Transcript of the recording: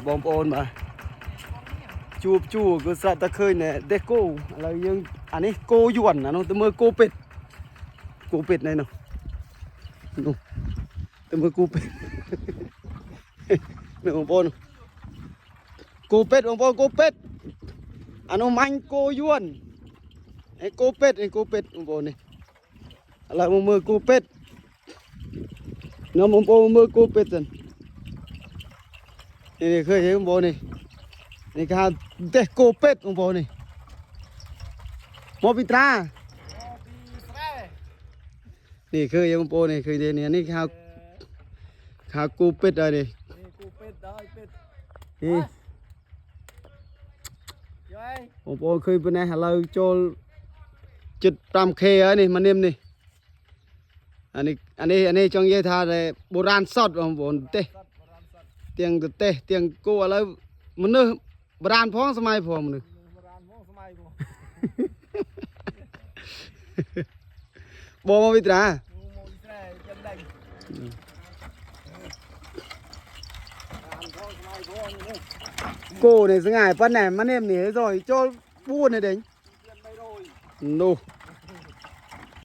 บองโอนมาจูบก็สัตว์ตะเคยเนี่ยเด็กโก้อะไรยังอันนี้โกยวนนะน้องแต่เมื่อโกเป็ดในเนาะนู่นแต่เมื่อโกเป็ดเนี่ยบองโอนโกเป็ดบองโอนโกเป็ดอันนู้นมันโกยวนไอ้โกเป็ดบองโอนนี่อะไรบองเมื่อโกเป็ดน้องบองโอนเมื่อโกเป็ดสันนี่เคยเห็นบองโอนนี่ข้าเด็กโกเป็ดบองโอนนี่มอปิตรานี่เคยยังโปนี่เคยเดียนี่นี่ข้าวกูเป็ดอะไรนี่กูเป็ดได้เป็ดนี่ผมโปเคยเป็นไงเราโจลจุดตามเคอนี่มันเนียมนี่อันนี้จงเยี่ยทาเลยโบราณสดผมบอกเตะเตียงเตะเตียงกูอะไรมันเนื้อโบราณพ้องสมัยผมนึกบอมาวิตราcô này sẽ ngài bắt này mà em này rồi cho buôn này đấy. Nô.